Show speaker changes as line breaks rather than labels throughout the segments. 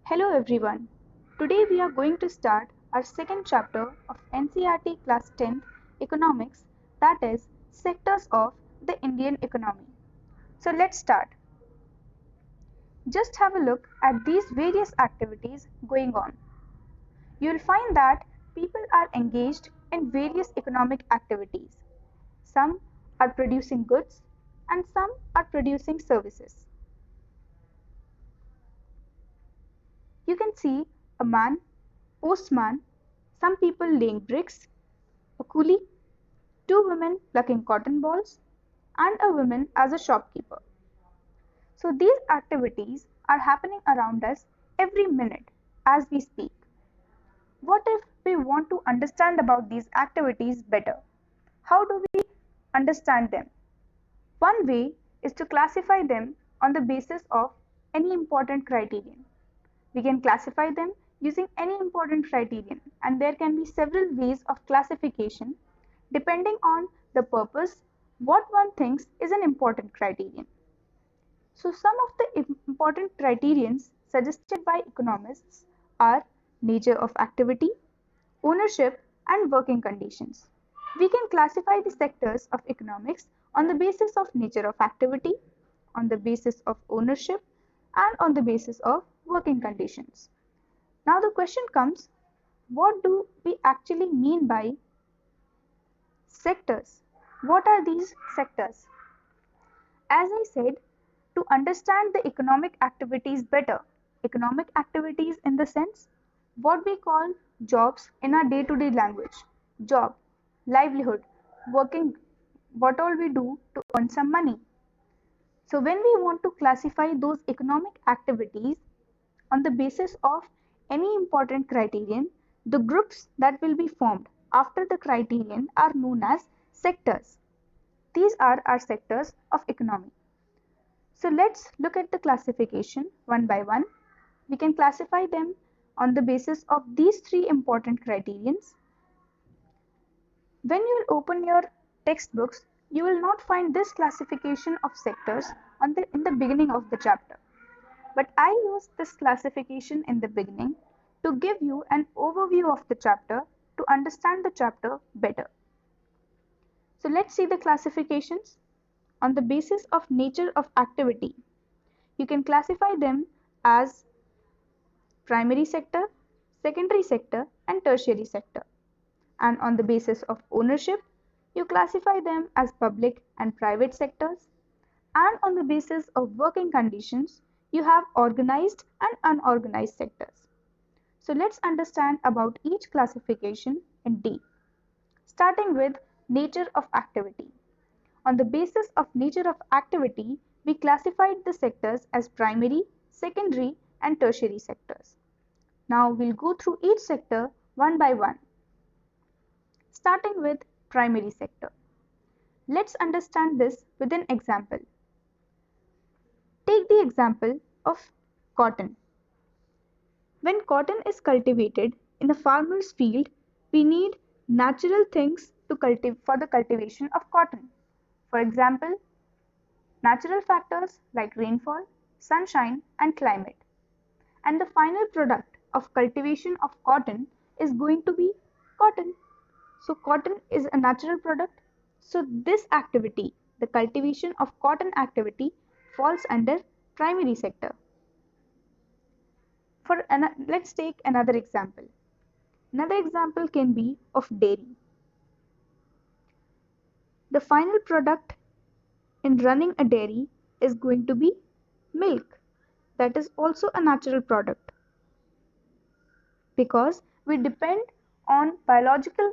Hello everyone. Today we are going to start our second chapter of NCERT Class 10 Economics, that is Sectors of the Indian Economy. So let's start. Just have a look at these various activities going on. You will find that people are engaged in various economic activities. Some are producing goods and some are producing services. You can see a man, postman, some people laying bricks, a coolie, two women plucking cotton balls, and a woman as a shopkeeper. So these activities are happening around us every minute as we speak. What if we want to understand about these activities better? How do we understand them? One way is to classify them on the basis of any important criterion. We can classify them using any important criterion, and there can be several ways of classification depending on the purpose, what one thinks is an important criterion. So some of the important criterions suggested by economists are nature of activity, ownership, and working conditions. We can classify the sectors of economics on the basis of nature of activity, on the basis of ownership, and on the basis of working conditions. Now the question comes, what do we actually mean by sectors? What are these sectors? As I said, to understand the economic activities better, economic activities in the sense what we call jobs in our day-to-day language, job, livelihood, working, what all we do to earn some money. So when we want to classify those economic activities on the basis of any important criterion, the groups that will be formed after the criterion are known as sectors. These are our sectors of economy. So let's look at the classification one by one. We can classify them on the basis of these three important criterions. When you open your textbooks, you will not find this classification of sectors in the beginning of the chapter. But I use this classification in the beginning to give you an overview of the chapter to understand the chapter better. So let's see the classifications. On the basis of nature of activity, you can classify them as primary sector, secondary sector, and tertiary sector. And on the basis of ownership, you classify them as public and private sectors. And on the basis of working conditions, you have organized and unorganized sectors. So let's understand about each classification in deep. Starting with nature of activity. On the basis of nature of activity, we classified the sectors as primary, secondary, and tertiary sectors. Now we'll go through each sector one by one. Starting with primary sector. Let's understand this with an example. Take the example of cotton. When cotton is cultivated in a farmer's field, we need natural things for the cultivation of cotton. For example, natural factors like rainfall, sunshine, and climate. And the final product of cultivation of cotton is going to be cotton. So cotton is a natural product. So this activity, the cultivation of cotton activity, falls under primary sector. Let's take another example. Another example can be of dairy. The final product in running a dairy is going to be milk. That is also a natural product because we depend on biological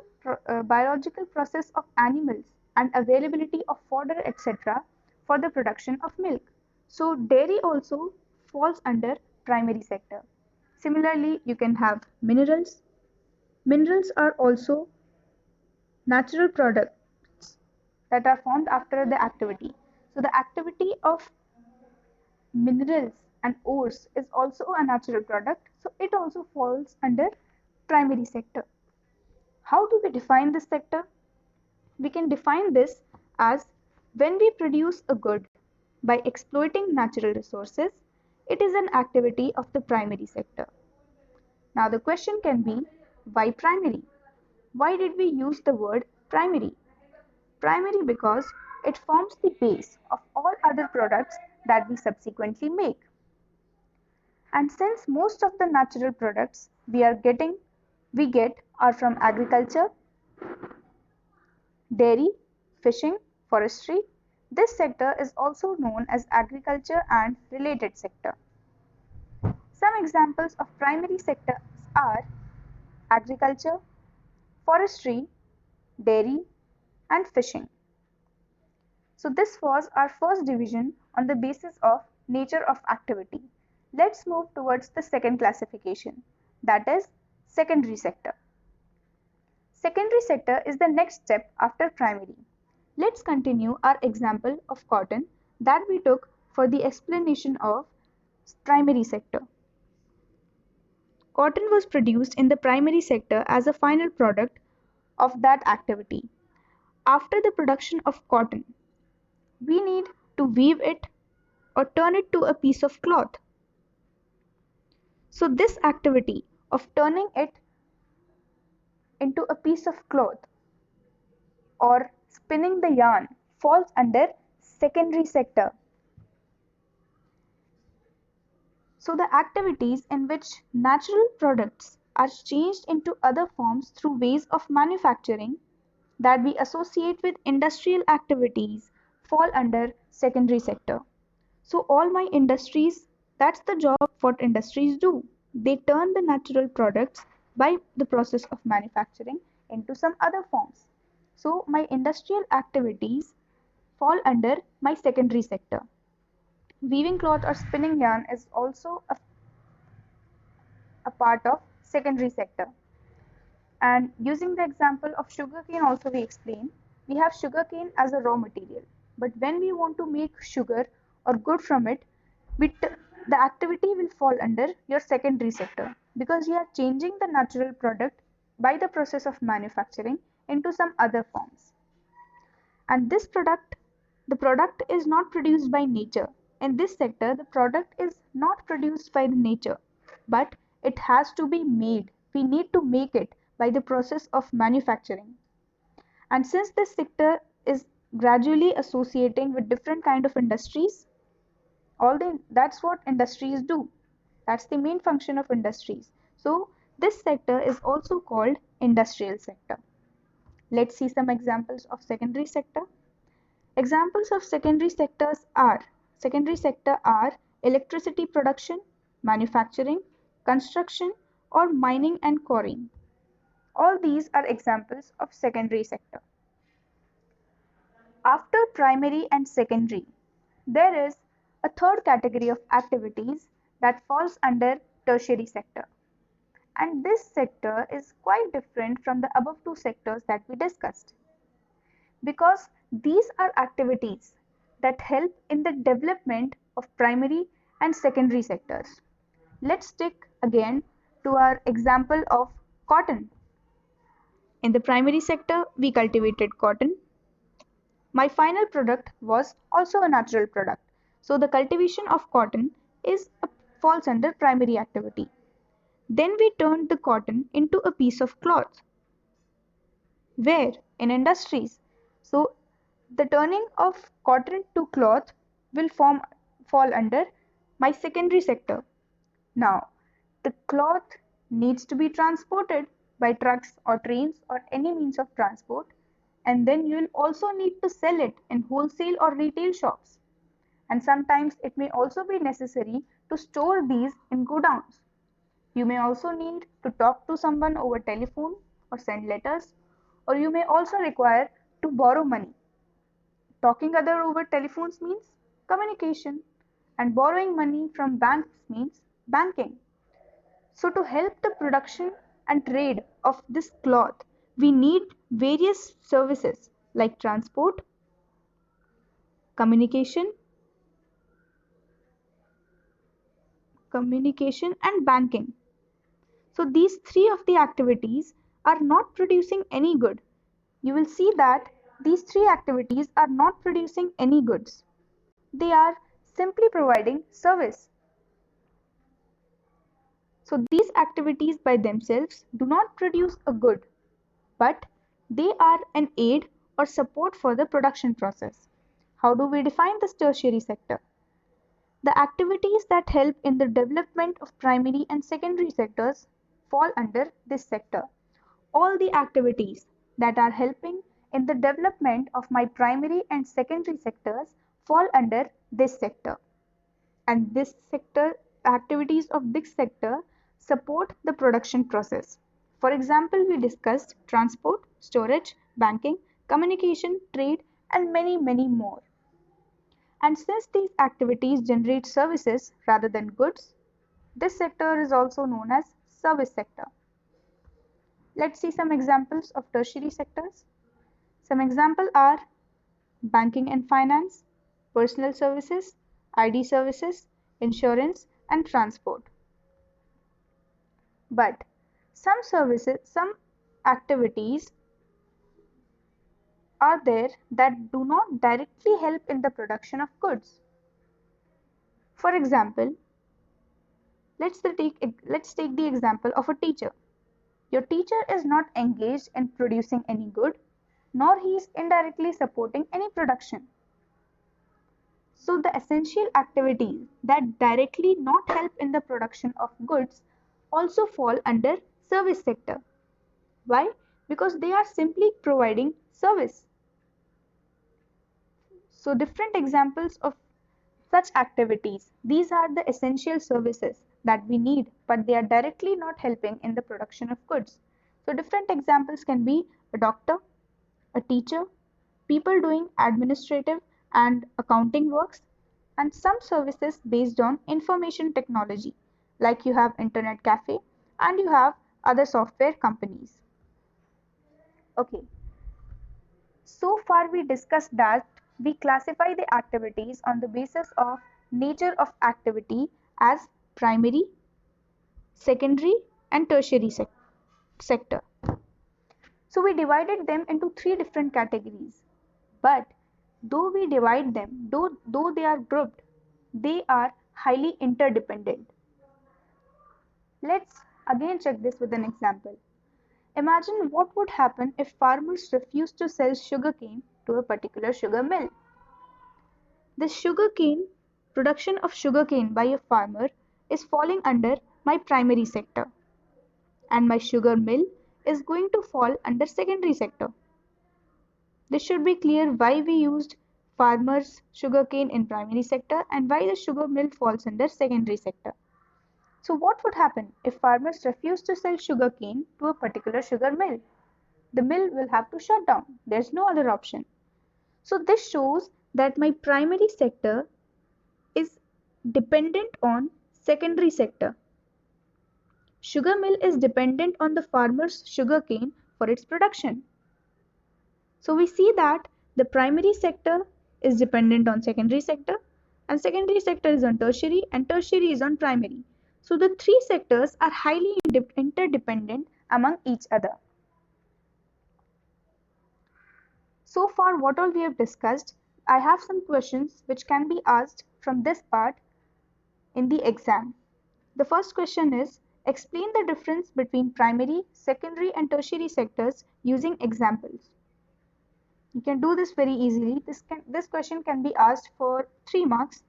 process of animals and availability of fodder, etc. for the production of milk. So dairy also falls under primary sector. Similarly, you can have minerals. Minerals are also natural products that are formed after the activity. So the activity of minerals and ores is also a natural product, so it also falls under primary sector. How do we define this sector? We can define this as when we produce a good by exploiting natural resources, It is an activity of the primary sector. Now the question can be, why primary? Why did we use the word primary? Primary because it forms the base of all other products that we subsequently make. And since most of the natural products we get are from agriculture, dairy, fishing, forestry, this sector is also known as agriculture and related sector. Some examples of primary sectors are agriculture, forestry, dairy, and fishing. So this was our first division on the basis of nature of activity. Let's move towards the second classification, that is secondary sector. Secondary sector is the next step after primary. Let's continue our example of cotton that we took for the explanation of primary sector. Cotton was produced in the primary sector as a final product of that activity. After the production of cotton, we need to weave it or turn it to a piece of cloth. So this activity of turning it into a piece of cloth or spinning the yarn falls under secondary sector. So the activities in which natural products are changed into other forms through ways of manufacturing that we associate with industrial activities fall under secondary sector. So all my industries, that's the job what industries do. They turn the natural products by the process of manufacturing into some other forms. So my industrial activities fall under my secondary sector. Weaving cloth or spinning yarn is also a part of secondary sector. And using the example of sugarcane also we explain, we have sugarcane as a raw material. But when we want to make sugar or good from it, the activity will fall under your secondary sector because you are changing the natural product by the process of manufacturing into some other forms. And the product is not produced by nature. In this sector, the product is not produced by the nature, but it has to be made. We need to make it by the process of manufacturing. And since this sector is gradually associating with different kind of industries, that's what industries do. That's the main function of industries. So this sector is also called industrial sector. Let's see some examples of secondary sector. Examples of secondary sector are electricity production, manufacturing, construction, or mining and quarrying. All these are examples of secondary sector. After primary and secondary, there is a third category of activities that falls under tertiary sector. And this sector is quite different from the above two sectors that we discussed, because these are activities that help in the development of primary and secondary sectors. Let's stick again to our example of cotton. In the primary sector, we cultivated cotton. My final product was also a natural product. So the cultivation of cotton falls under primary activity. Then we turned the cotton into a piece of cloth. Where? In industries. So the turning of cotton to cloth will fall under my secondary sector. Now, the cloth needs to be transported by trucks or trains or any means of transport, and then you will also need to sell it in wholesale or retail shops. And sometimes it may also be necessary to store these in godowns. You may also need to talk to someone over telephone or send letters, or you may also require to borrow money. Talking other over telephones means communication, and borrowing money from banks means banking. So to help the production and trade of this cloth, we need various services like transport, communication, and banking. So these three of the activities are not producing any good. You will see that these three activities are not producing any goods. They are simply providing service. So these activities by themselves do not produce a good, but they are an aid or support for the production process. How do we define this tertiary sector? The activities that help in the development of primary and secondary sectors fall under this sector. All the activities that are helping in the development of my primary and secondary sectors fall under this sector. And this sector, activities of this sector support the production process. For example, we discussed transport, storage, banking, communication, trade, and many more. And since these activities generate services rather than goods, this sector is also known as service sector. Let's see some examples of tertiary sectors. Some examples are banking and finance, personal services, ID services, insurance, and transport. But some activities are there that do not directly help in the production of goods. For example, let's take the example of a teacher. Your teacher is not engaged in producing any good, nor he is indirectly supporting any production. So the essential activities that directly not help in the production of goods also fall under service sector. Why? Because they are simply providing service. So different examples of such activities. These are the essential services that we need, but they are directly not helping in the production of goods. So different examples can be a doctor, a teacher, people doing administrative and accounting works, and some services based on information technology, like you have internet cafe and you have other software companies. Okay, so far we discussed that we classify the activities on the basis of nature of activity as primary, secondary, and tertiary sector. So we divided them into three different categories. But though we divide them, though they are grouped, they are highly interdependent. Let's again check this with an example. Imagine what would happen if farmers refused to sell sugarcane to a particular sugar mill. The sugarcane production of sugarcane by a farmer is falling under my primary sector, and my sugar mill is going to fall under secondary sector. This should be clear why we used farmers sugarcane in primary sector and why the sugar mill falls under secondary sector. So what would happen if farmers refuse to sell sugarcane to a particular sugar mill? The mill will have to shut down. There's no other option. So this shows that my primary sector is dependent on secondary sector. Sugar mill is dependent on the farmer's sugarcane for its production. So we see that the primary sector is dependent on secondary sector, and secondary sector is on tertiary, and tertiary is on primary. So the three sectors are highly interdependent among each other. So far what all we have discussed, I have some questions which can be asked from this part in the exam. The first question is, explain the difference between primary, secondary and tertiary sectors using examples. You can do this very easily. This question can be asked for 3 marks.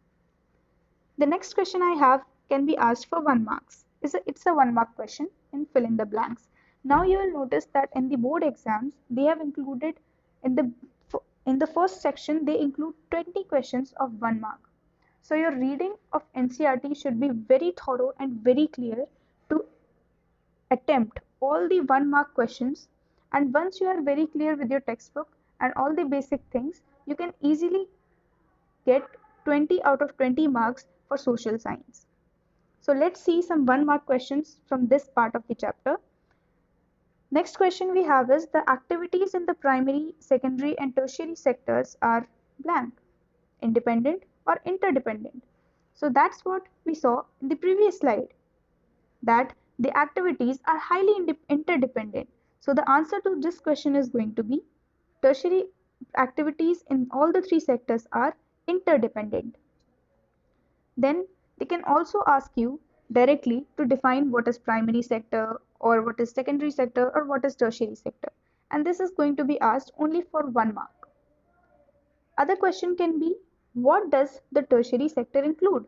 The next question I have can be asked for 1 marks. It's a 1 mark question in fill in the blanks. Now you will notice that in the board exams, they have included in the first section, they include 20 questions of 1 mark. So your reading of NCERT should be very thorough and very clear to attempt all the 1 mark questions, and once you are very clear with your textbook and all the basic things, you can easily get 20 out of 20 marks for social science. So let's see some 1 mark questions from this part of the chapter. Next question we have is, the activities in the primary, secondary and tertiary sectors are blank, independent or interdependent. So that's what we saw in the previous slide, that the activities are highly interdependent. So the answer to this question is going to be tertiary activities in all the three sectors are interdependent. Then they can also ask you directly to define what is primary sector or what is secondary sector or what is tertiary sector. And this is going to be asked only for 1 mark. Other question can be, what does the tertiary sector include?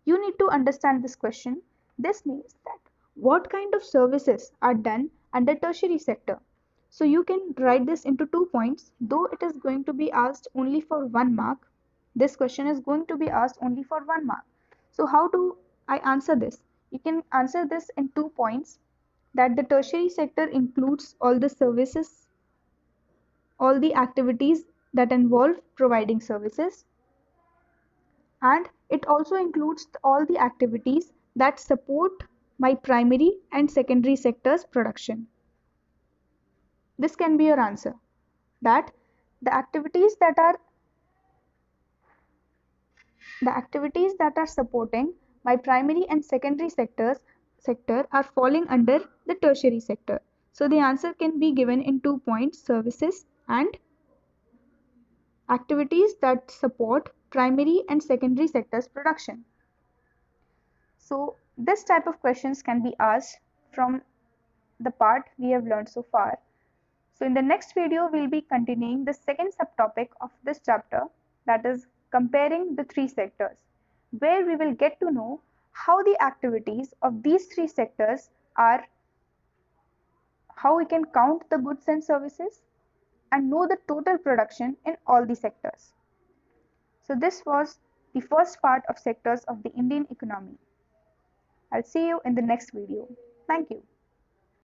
You need to understand this question. This means that what kind of services are done under tertiary sector. So you can write this into 2 points, though it is going to be asked only for 1 mark. This question is going to be asked only for 1 mark. So how do I answer this? You can answer this in 2 points, that the tertiary sector includes all the services, all the activities that involve providing services, and it also includes all the activities that support my primary and secondary sector's production. This can be your answer, that the activities that are supporting my primary and secondary sector are falling under the tertiary sector. So the answer can be given in 2 points: services and activities that support primary and secondary sector's production. So this type of questions can be asked from the part we have learned so far. So in the next video, we'll be continuing the second subtopic of this chapter, that is comparing the three sectors, where we will get to know how the activities of these three sectors are, how we can count the goods and services, and know the total production in all the sectors. So this was the first part of sectors of the Indian economy. I'll see you in the next video. Thank you.